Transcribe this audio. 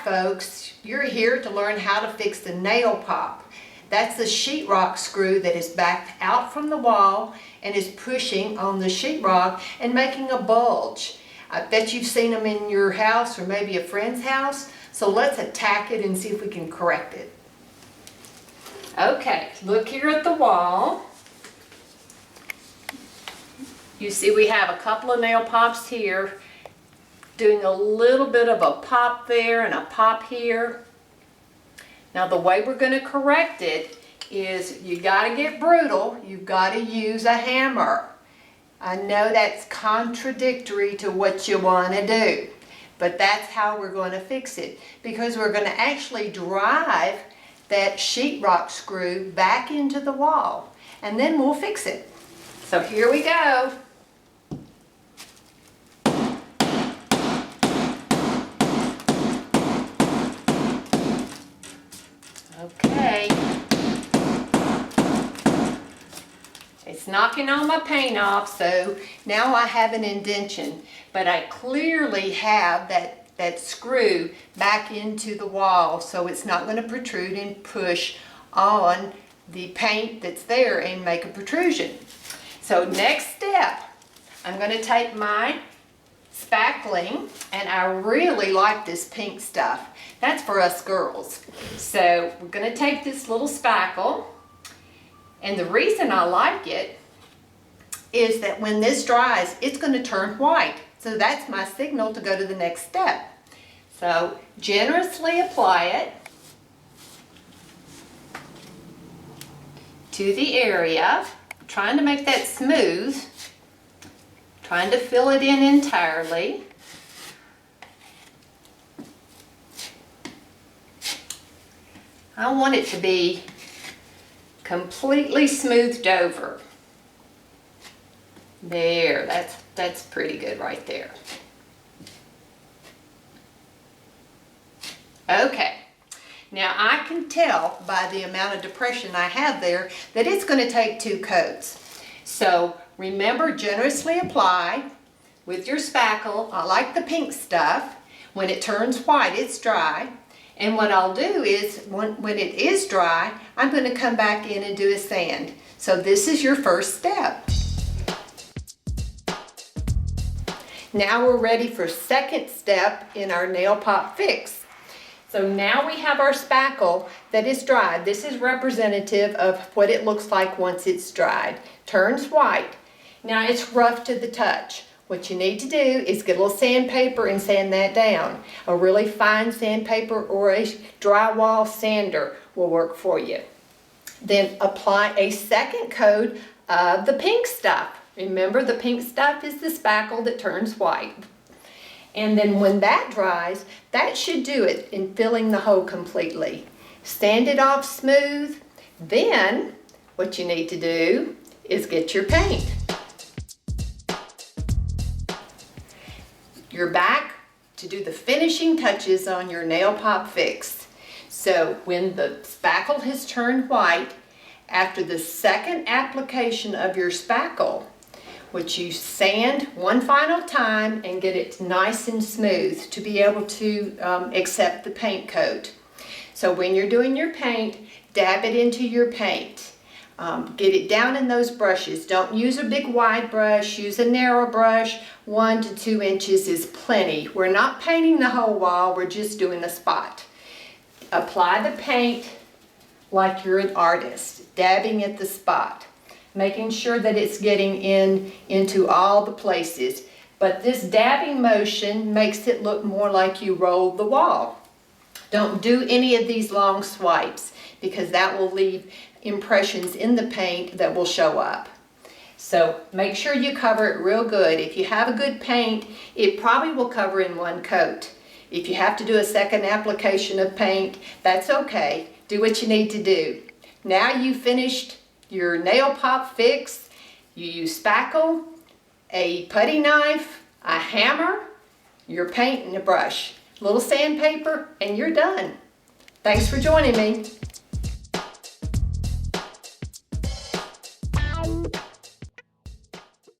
folks, you're here to learn how to fix the nail pop. That's the sheetrock screw that is backed out from the wall and is pushing on the sheetrock and making a bulge. I bet you've seen them in your house or maybe a friend's house. So let's attack it and see if we can correct it. Okay, look here at the wall. You see we have a couple of nail pops here, doing a little bit of a pop there and a pop here. Now the way we're going to correct it is you got to get brutal. You've got to use a hammer. I know that's contradictory to what you want to do, but that's how we're going to fix it, because we're going to actually drive that sheetrock screw back into the wall, and then we'll fix it. So here we go. Okay. It's knocking all my paint off, so now I have an indentation, but I clearly have that screw back into the wall, so it's not going to protrude and push on the paint that's there and make a protrusion. So next step, I'm going to take my spackling, and I really like this pink stuff. That's for us girls. So we're going to take this little spackle, and the reason I like it is that when this dries, it's going to turn white. So that's my signal to go to the next step. So generously apply it to the area, trying to make that smooth, trying to fill it in entirely. I want it to be completely smoothed over. There, that's pretty good right there. Okay, now I can tell by the amount of depression I have there that it's going to take 2 coats. So remember, generously apply with your spackle. I like the pink stuff. When it turns white, it's dry. And what I'll do is, when it is dry, I'm going to come back in and do a sand. So this is your first step. Now we're ready for second step in our nail pop fix. So now we have our spackle that is dried. This is representative of what it looks like once it's dried. Turns white. Now it's rough to the touch. What you need to do is get a little sandpaper and sand that down. A really fine sandpaper or a drywall sander will work for you. Then apply a second coat of the pink stuff. Remember, the pink stuff is the spackle that turns white. And then when that dries, that should do it in filling the hole completely. Sand it off smooth. Then what you need to do is get your paint. You're back to do the finishing touches on your nail pop fix. So when the spackle has turned white, after the second application of your spackle, which you sand one final time and get it nice and smooth to be able to accept the paint coat. So when you're doing your paint, dab it into your paint. Get it down in those brushes. Don't use a big wide brush, use a narrow brush. 1 to 2 inches is plenty. We're not painting the whole wall, we're just doing a spot. Apply the paint like you're an artist, dabbing at the spot, making sure that it's getting into all the places. But this dabbing motion makes it look more like you rolled the wall. Don't do any of these long swipes, because that will leave impressions in the paint that will show up. So make sure you cover it real good. If you have a good paint, it probably will cover in 1 coat. If you have to do a second application of paint, that's okay. Do what you need to do. Now you've finished your nail pop fix. You use spackle, a putty knife, a hammer, your paint, and a brush. A little sandpaper, and you're done. Thanks for joining me.